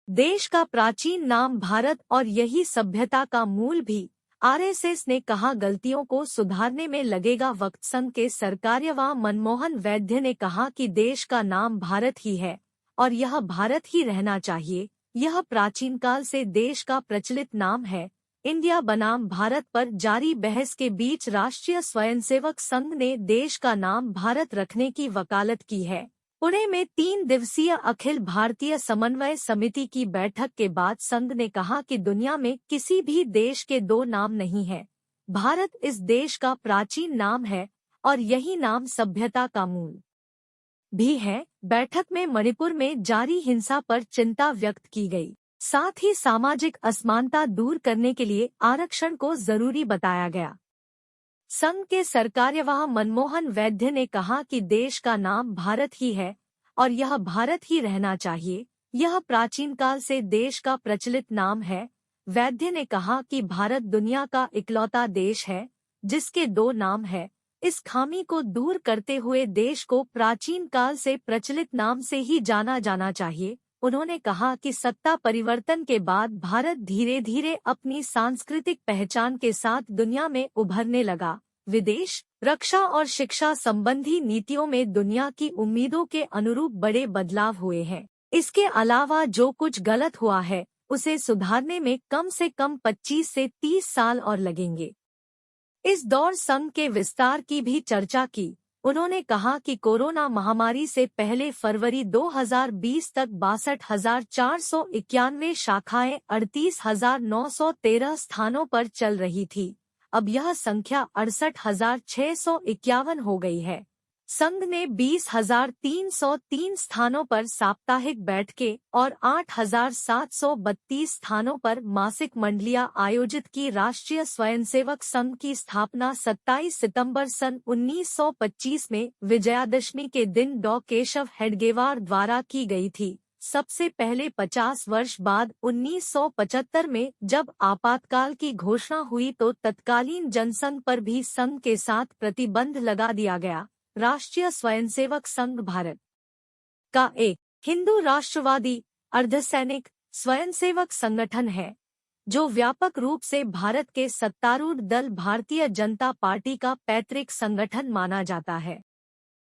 देश का प्राचीन नाम भारत और यही सभ्यता का मूल भी। आरएसएस ने कहा गलतियों को सुधारने में लगेगा वक्त। संघ के सरकार्यवाह मनमोहन वैद्य ने कहा कि देश का नाम भारत ही है और यह भारत ही रहना चाहिए। यह प्राचीन काल से देश का प्रचलित नाम है। इंडिया बनाम भारत पर जारी बहस के बीच राष्ट्रीय स्वयंसेवक संघ ने देश का नाम भारत रखने की वकालत की है। पुणे में 3 दिवसीय अखिल भारतीय समन्वय समिति की बैठक के बाद संघ ने कहा कि दुनिया में किसी भी देश के 2 नाम नहीं हैं। भारत इस देश का प्राचीन नाम है और यही नाम सभ्यता का मूल भी है। बैठक में मणिपुर में जारी हिंसा पर चिंता व्यक्त की गई। साथ ही सामाजिक असमानता दूर करने के लिए आरक्षण को जरूरी बताया गया। संघ के सरकार्यवाह मनमोहन वैद्य ने कहा कि देश का नाम भारत ही है और यह भारत ही रहना चाहिए। यह प्राचीन काल से देश का प्रचलित नाम है। वैद्य ने कहा कि भारत दुनिया का इकलौता देश है जिसके 2 नाम है। इस खामी को दूर करते हुए देश को प्राचीन काल से प्रचलित नाम से ही जाना जाना चाहिए। उन्होंने कहा कि सत्ता परिवर्तन के बाद भारत धीरे धीरे अपनी सांस्कृतिक पहचान के साथ दुनिया में उभरने लगा। विदेश, रक्षा और शिक्षा संबंधी नीतियों में दुनिया की उम्मीदों के अनुरूप बड़े बदलाव हुए हैं। इसके अलावा जो कुछ गलत हुआ है उसे सुधारने में कम से कम 25 से 30 साल और लगेंगे। इस दौर संघ के विस्तार की भी चर्चा की। उन्होंने कहा कि कोरोना महामारी से पहले फरवरी 2020 तक 62,491 शाखाएं 38,913 स्थानों पर चल रही थी। अब यह संख्या 68,651 हो गई है। संघ ने 20,303 स्थानों पर साप्ताहिक बैठकें और 8,732 स्थानों पर मासिक मंडलियां आयोजित की। राष्ट्रीय स्वयंसेवक संघ की स्थापना 27 सितंबर सन 1925 में विजयादशमी के दिन डॉ केशव हेडगेवार द्वारा की गई थी। सबसे पहले 50 वर्ष बाद 1975 में जब आपातकाल की घोषणा हुई तो तत्कालीन जनसंघ पर भी संघ के साथ प्रतिबंध लगा दिया गया। राष्ट्रीय स्वयंसेवक संघ भारत का एक हिंदू राष्ट्रवादी अर्धसैनिक स्वयंसेवक संगठन है जो व्यापक रूप से भारत के सत्तारूढ़ दल भारतीय जनता पार्टी का पैतृक संगठन माना जाता है।